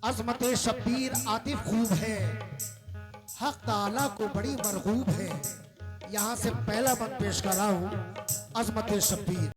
अज़मत शब्बीर आतिफ खूब है, हक ताला को बड़ी मरगूब है। यहां से पहला बंद पेश कर रहा हूं, अज़मत शब्बीर।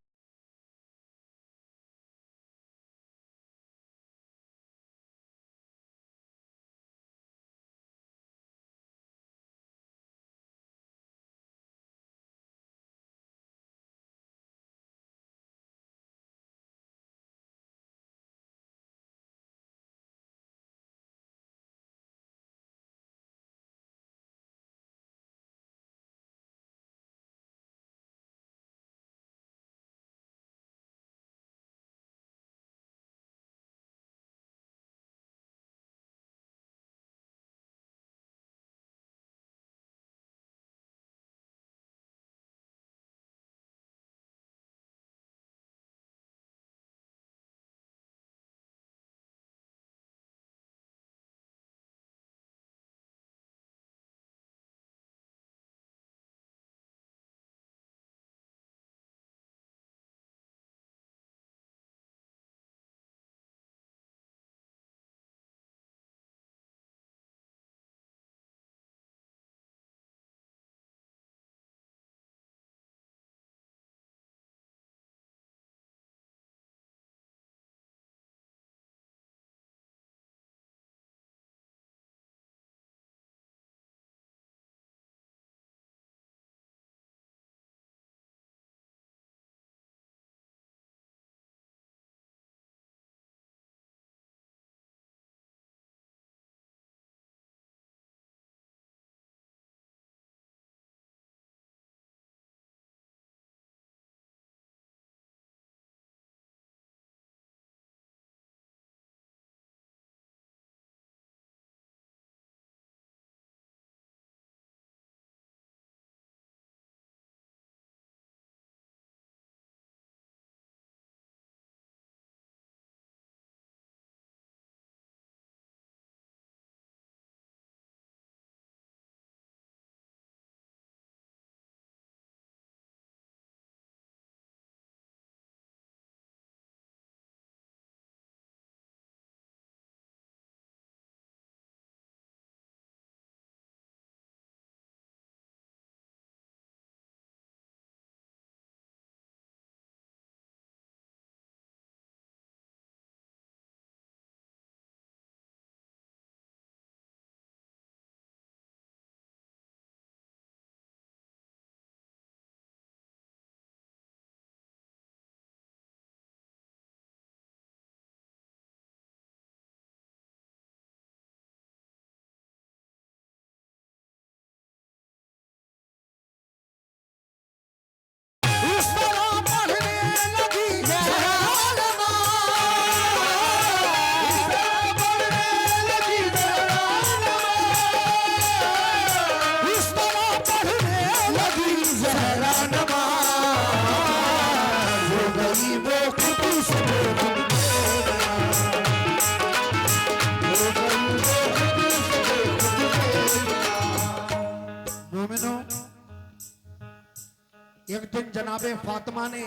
एक दिन जनाबे फातिमा ने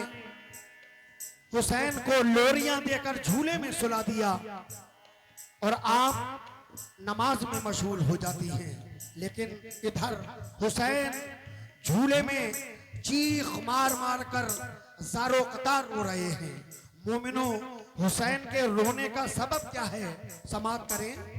हुसैन को लोरियां देकर झूले में सुला दिया और आप नमाज में मशगूल हो जाती हैं, लेकिन इधर हुसैन झूले में चीख मार मार कर ज़ारो कतार रो रहे हैं। मोमिनो, हुसैन के रोने का सबब क्या है, समाप्त करें।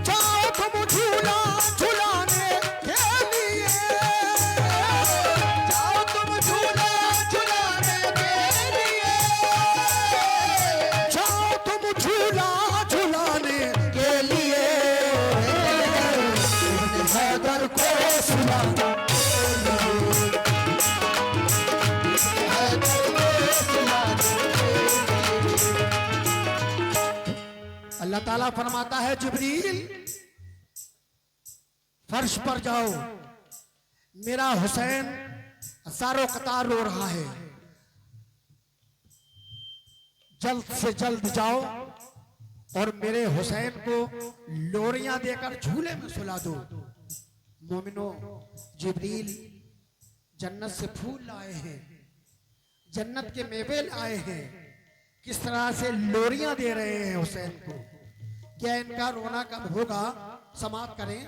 जाओ तुम झूला झुलाने के लिए, जाओ तुम झूला झुलाने के लिए, जाओ तुम झूला झुलाने के लिए, इब्न हैदर को सुलाने अल्लाह ताला फरमाता है जिब्रील फर्श पर जाओ, मेरा हुसैन सारों कतार रो रहा है, जल्द से जल्द जाओ और मेरे हुसैन को लोरियां देकर झूले में सुला दो। मोमिनो, जिब्रील जन्नत से फूल लाए हैं, जन्नत के मेवे लाए हैं, किस तरह से लोरियां दे रहे हैं हुसैन को। क्या इनका रोना कब होगा? समाप्त करें।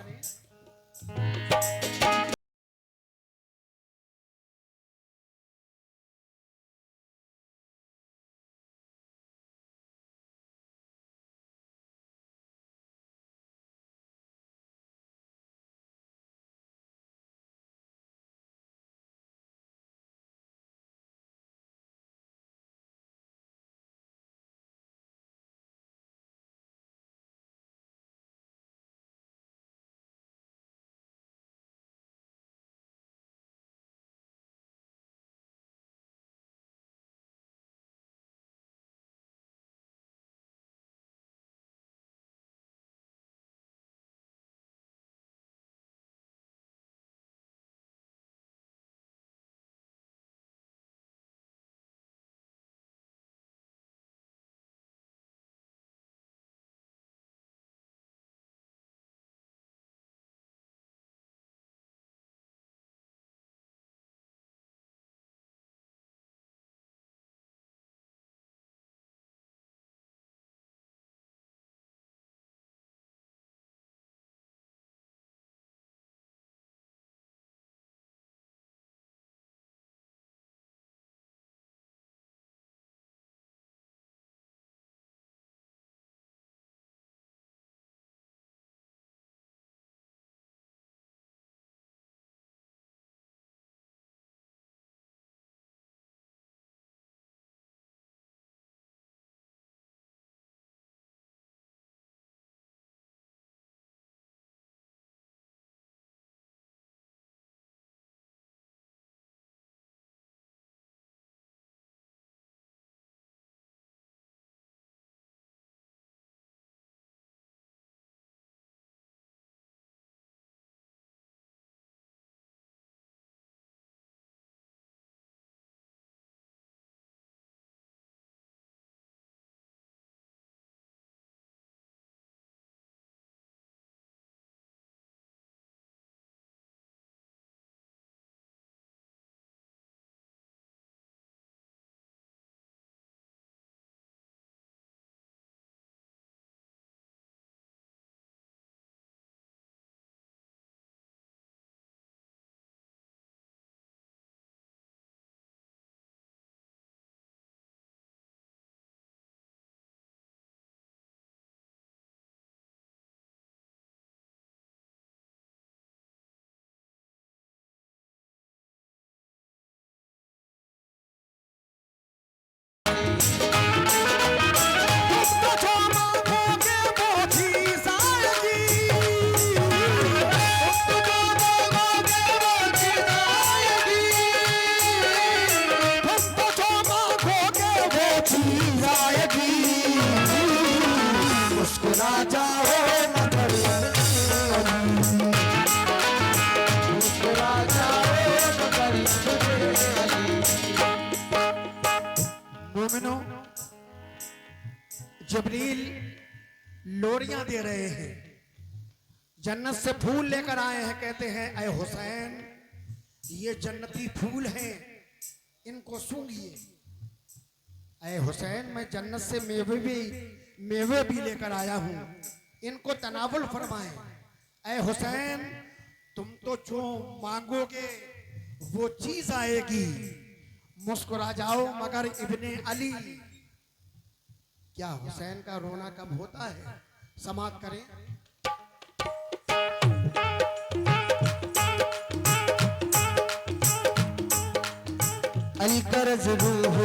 मोमिनो, जिब्रील लोरियां दे रहे हैं, जन्नत से फूल लेकर आए हैं, कहते हैं ऐ हुसैन ये जन्नती फूल हैं, इनको सूंघिए। ऐ हुसैन मैं जन्नत से मेवे भी लेकर आया हूं, इनको तनावुल फरमाएं। ऐ हुसैन तुम तो जो मांगोगे वो चीज आएगी, मुस्कुरा जाओ मगर इब्ने अली। क्या हुसैन का रोना कब होता है? समाप्त करें। अलकरज रूह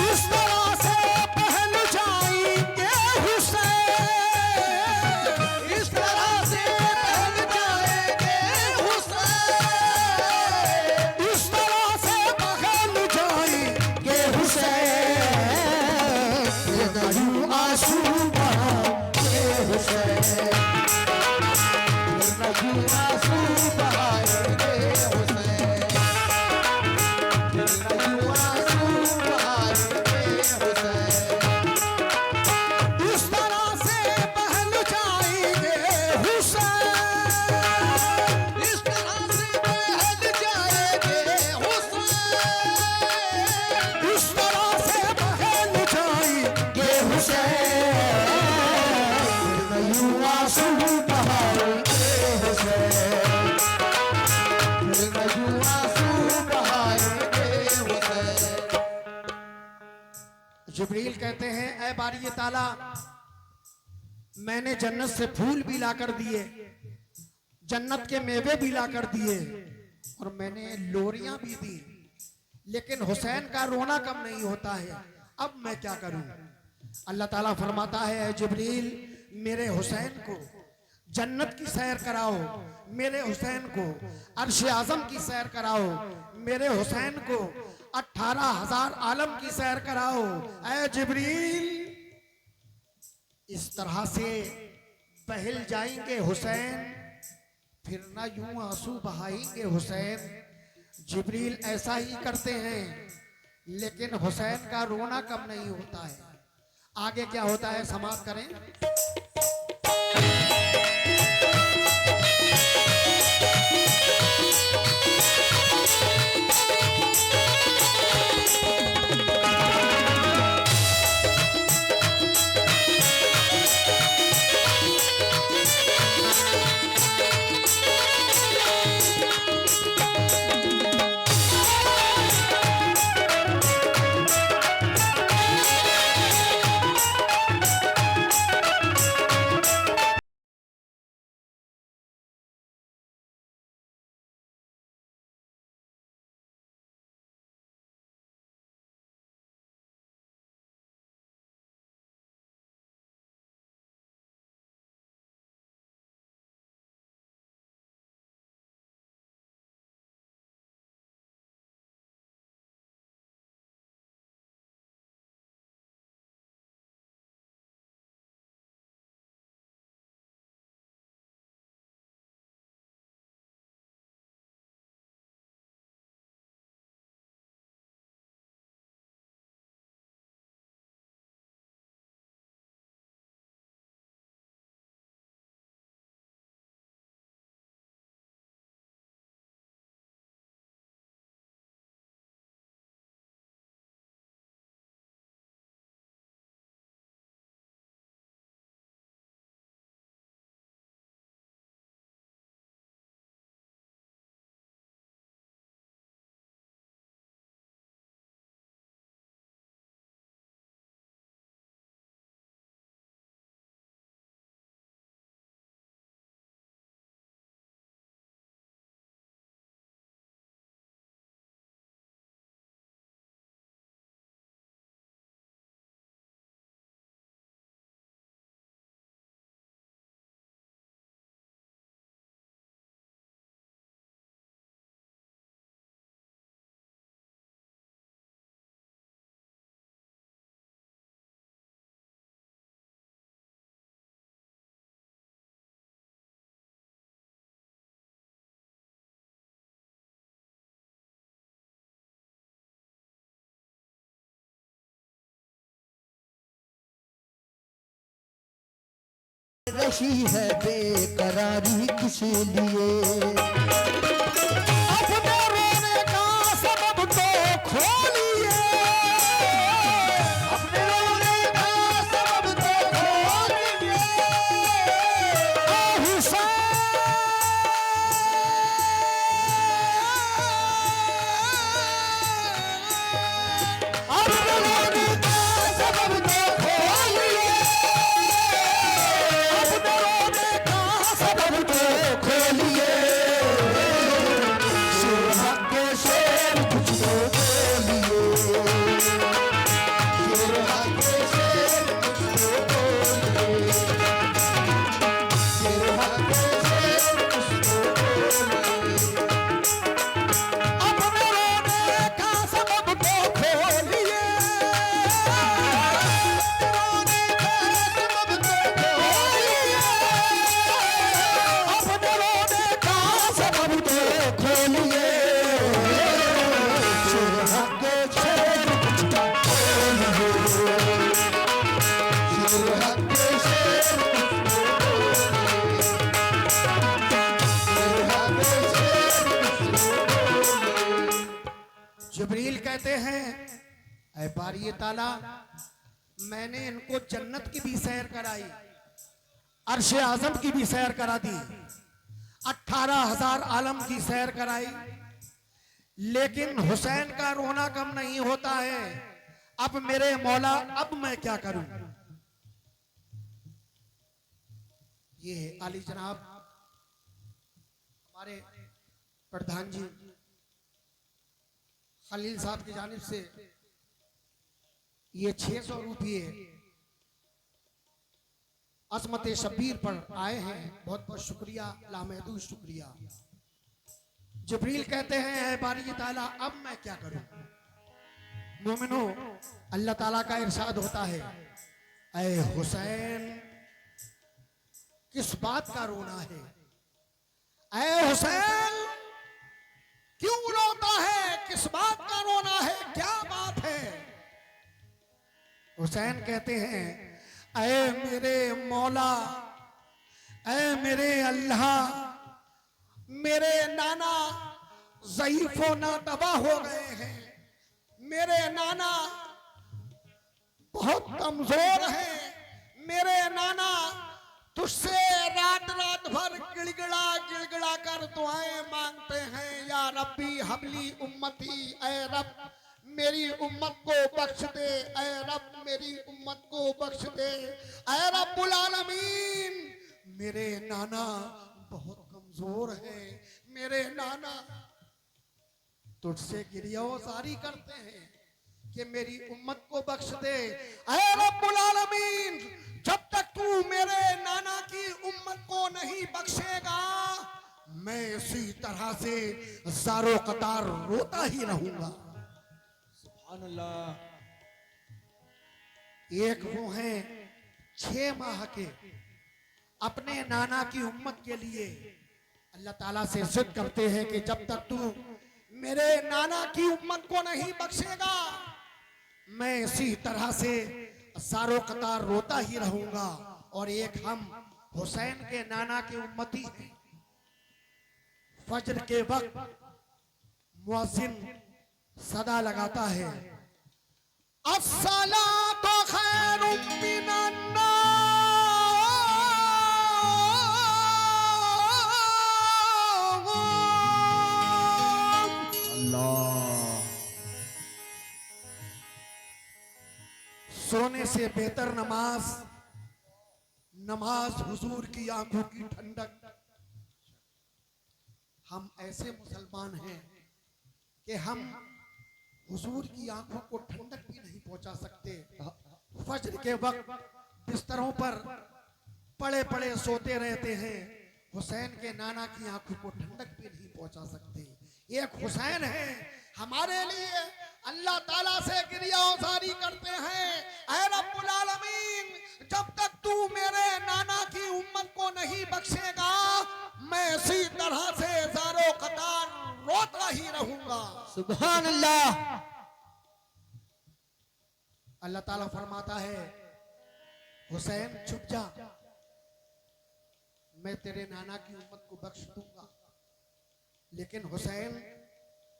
इस तरह से पहल जाएंगे हुसैन, इस तरह से पहल जाएंगे हुसैन, इस तरह से पहल जाएंगे हुसैन, ये गजू आंसू बहाएंगे हुसैन, ये नजू आंसू बहाएंगे हुसैन, ये नजू आंसू बहाएंगे हुसैन, इस तरह से पहल जाएंगे हुसैन, इस तरह से पहल जाएंगे हुसैन, इस तरह से पहल जाएंगे हुसैन, यूं आंसू बहाएंगे हुसैन, ये नजू आंसू बहाएंगे हुसैन। जिब्रील कहते हैं ऐ बारी ताला, मैंने जन्नत से फूल भी लाकर दिए, जन्नत के मेवे भी लाकर दिए और मैंने लोरियां भी दी, लेकिन हुसैन का रोना कम नहीं होता है। अब मैं क्या करूं? अल्लाह ताला फरमाता है ऐ जिब्रील, मेरे हुसैन को जन्नत की सैर कराओ, मेरे हुसैन को अर्श आजम की सैर कराओ, मेरे हुसैन को 18,000 आलम की सैर कराओ। ऐ जिब्रील, इस तरह से बहल जाएंगे हुसैन, फिर ना यूं आंसू बहाएंगे हुसैन। जिब्रील ऐसा ही करते हैं, लेकिन हुसैन का रोना कम नहीं होता है। आगे क्या होता है समाप्त करें। रही है बेकरारी किस लिए? अपने रोने का सबब तो खोलिए, अपने रोने का सबब तो खोलिए। अपने रोने का सबब तो खोलिए। अपने रोने का सबब तो खोलिए, शेर के शेर कुछ तो बोलिए। शेर के शेर कुछ तो बोलिए। शेर के शेर कुछ तो बोलिए। अपने रोने का सबब तो खोलिए, रोने का सबब तो खोलिए। अपने रोने का सबब तो खोलिए, शेर के शेर कुछ तो बोलिए। शेर के शेर कुछ तो बोलिए। शेर के शेर कुछ तो बोलिए। जिब्रील कहते हैं, ऐ बारी ताला, मैंने इनको जन्नत की भी सैर कराई, अर्श आजम की भी सैर करा दी, 18,000 आलम की सैर कराई, लेकिन हुसैन का रोना कम नहीं होता है। अब मेरे मौला, अब मैं क्या करूं? ये आली जनाब हमारे प्रधान जी खलील साहब की जानिब से ये 600 रुपये असमत शबीर पर आए हैं। बहुत बहुत शुक्रिया, लामहदूद शुक्रिया। जिब्रील कहते हैं, ऐ बारी ताला, अब मैं क्या करूं? मोमिनो, अल्लाह ताला का इरशाद होता है, ऐ हुसैन, किस बात का रोना है? ऐ हुसैन, क्यों रोता है? किस बात का रोना है? क्या बात है? हुसैन कहते हैं, ऐ मेरे मौला, ऐ मेरे अल्लाह, मेरे नाना ज़ईफ़ो नातबा हो गए हैं, मेरे नाना बहुत कमजोर हैं, मेरे नाना तुझसे रात रात भर गिड़गिड़ा गिड़गिड़ा कर दुआएं मांगते हैं, या रब्बी हबली उम्मती, ऐ रब मेरी उम्मत को बख्श दे, ऐ रब मेरी उम्मत को बख्श दे, ऐ रब्बुल आलमीन, मेरे नाना बहुत कमजोर हैं, मेरे नाना तुझसे गिरियाज़ारी करते हैं कि मेरी उम्मत को बख्श दे, ऐ रब्बुल आलमीन, जब तक तू मेरे नाना की उम्मत को नहीं बख्शेगा, मैं इसी तरह से ज़ारो कतार रोता ही रहूंगा। सुभान अल्लाह। एक वो हैं 6 माह के, अपने नाना की उम्मत के लिए अल्लाह ताला से जिद करते हैं कि जब तक तू मेरे नाना की उम्मत को नहीं बख्शेगा, मैं इसी तरह से सारो कतार रोता ही रहूंगा। और एक हम हुसैन के नाना के उम्मती हैं। फजर के वक्त मुअज्जिन सदा लगाता है, अस्सलातु खैरुम मिनन नाम। सोने से बेहतर नमाज, नमाज हुजूर की आंखों की ठंडक। हम ऐसे मुसलमान हैं कि हम हुजूर की आंखों को ठंडक भी नहीं पहुंचा सकते। फजर के वक्त बिस्तरों पर पड़े पड़े सोते रहते हैं, हुसैन के नाना की आंखों को ठंडक भी नहीं पहुंचा सकते। एक हुसैन है हमारे लिए, अल्लाह ताला से गिरियाज़ारी करते हैं, ऐ रब्बुल आलमीन, जब तक तू मेरे नाना की उम्मत को नहीं बख्शेगा, मैं इसी तरह से ज़ारो कतार रोता ही रहूंगा। सुभान अल्लाह। अल्लाह ताला फरमाता है, हुसैन चुप जा, मैं तेरे नाना की उम्मत को बख्श दूंगा, लेकिन हुसैन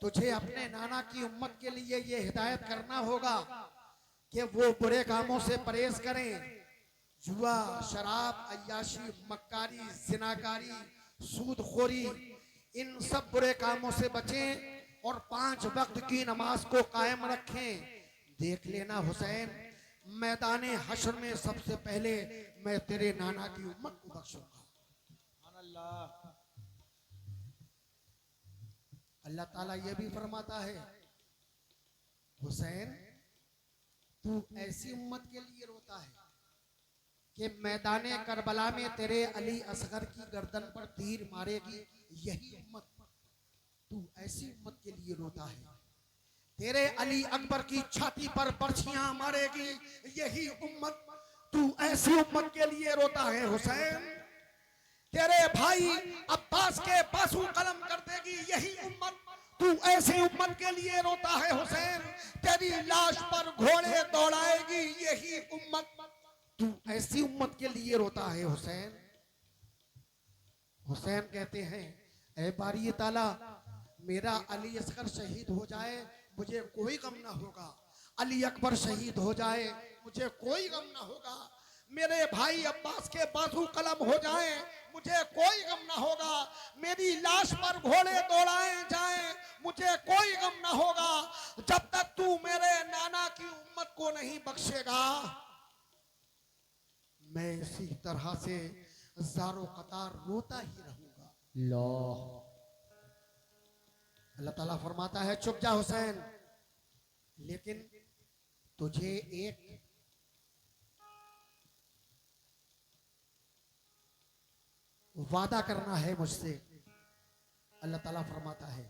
तुझे अपने नाना की उम्मत के लिए ये हिदायत करना होगा कि वो बुरे कामों से परहेज करें। जुआ, शराब, अय्याशी, मक्कारी, जिनाकारी, सूदखोरी, इन सब बुरे कामों से बचें और 5 वक्त की नमाज को कायम रखें। देख लेना हुसैन, मैदाने हश्र में सबसे पहले मैं तेरे नाना की उम्मत को बख्शूंगा। अल्लाह ताला ये भी फरमाता है, हुसैन तू ऐसी उम्मत के लिए रोता है कि मैदाने करबला में तेरे अली असगर की गर्दन पर तीर मारेगी यही उम्मत। तू ऐसी उम्मत के लिए रोता है। तेरे अली अकबर की छाती पर बर्छियां मारेगी यही उम्मत। तू ऐसी उम्मत के लिए रोता है हुसैन। तेरे भाई अब्बास के बाजू कलम कर देगी यही उम्मत। तू ऐसी उम्मत के लिए रोता है हुसैन। तेरी लाश पर घोड़े दौड़ाएगी यही उम्मत। तू ऐसी उम्मत के लिए रोता है हुसैन। हुसैन कहते हैं, ऐ बारी ताला, मेरा अली असगर शहीद हो जाए मुझे कोई गम ना होगा। अली अकबर शहीद हो जाए मुझे कोई गम ना होगा। मेरे भाई अब्बास के बाजू कलम हो जाए मुझे कोई गम ना होगा। मेरी लाश पर घोड़े दौड़ाए जाएं मुझे कोई गम ना होगा, जब तक तू मेरे नाना की उम्मत को नहीं बख्शेगा। मैं इसी तरह से ज़ारो कतार रोता ही रहूंगा। अल्लाह ताला फरमाता है, चुप जा हुसैन, लेकिन तुझे एक वादा करना है मुझसे। अल्लाह ताला फरमाता है,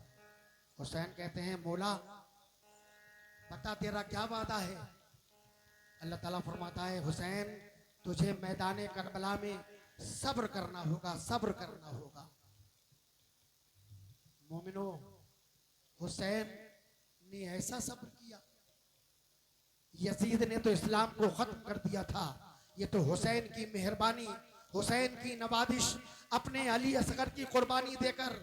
हुसैन कहते हैं, मौला पता तेरा क्या वादा है? अल्लाह ताला फरमाता है, हुसैन तुझे मैदाने करबला में सब्र करना होगा, सब्र करना होगा। मोमिनो, हुसैन ने ऐसा सब्र किया। यजीद ने तो इस्लाम को खत्म कर दिया था। ये तो हुसैन की मेहरबानी, हुसैन की नवादिश, अपने अली असगर की कुर्बानी देकर,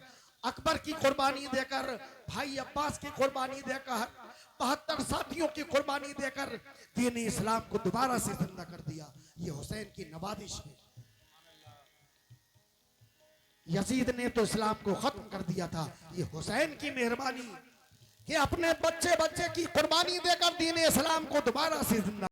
अकबर की कुर्बानी देकर, भाई अब्बास की कुर्बानी देकर, 72 साथियों की कुर्बानी देकर दीन इस्लाम को दोबारा से जिंदा कर दिया। ये हुसैन की नवादिश है। यजीद ने तो इस्लाम को खत्म कर दिया था। ये हुसैन की मेहरबानी कि अपने बच्चे बच्चे की कुर्बानी देकर दीन इस्लाम को दोबारा से जिंदा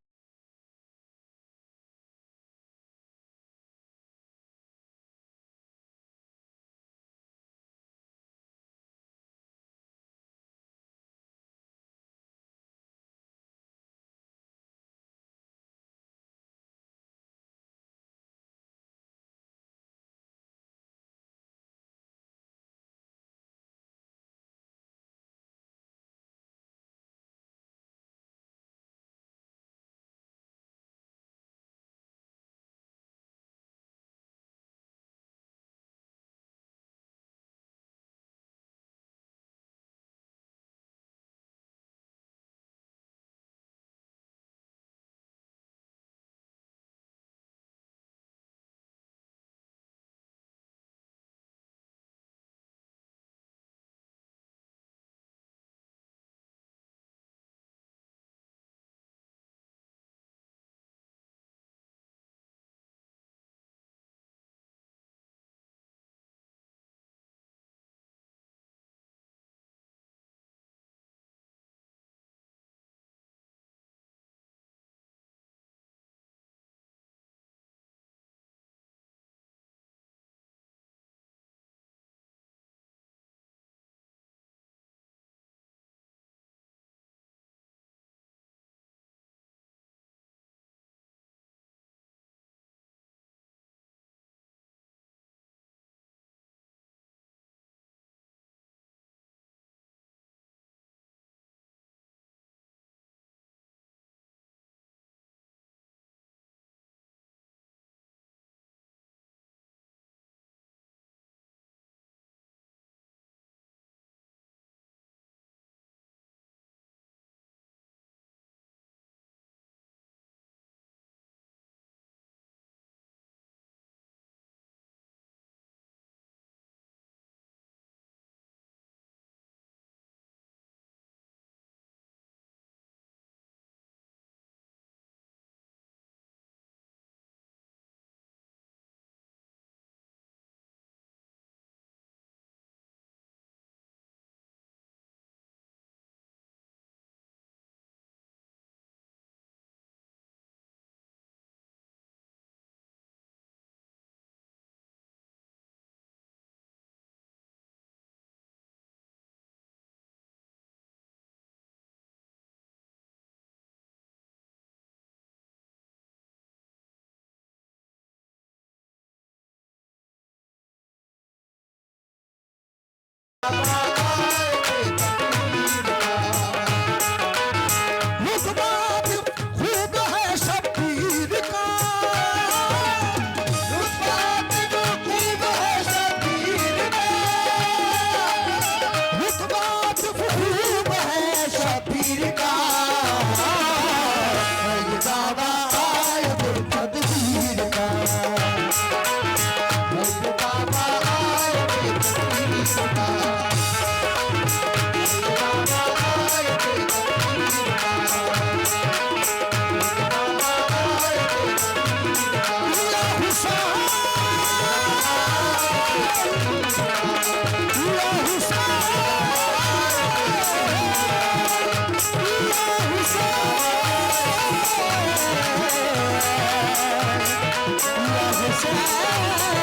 रुतबात खूब है शब्बीर का, रुतबात जो खूब है शबीर का, रुतबात खूब है शब्बीर का।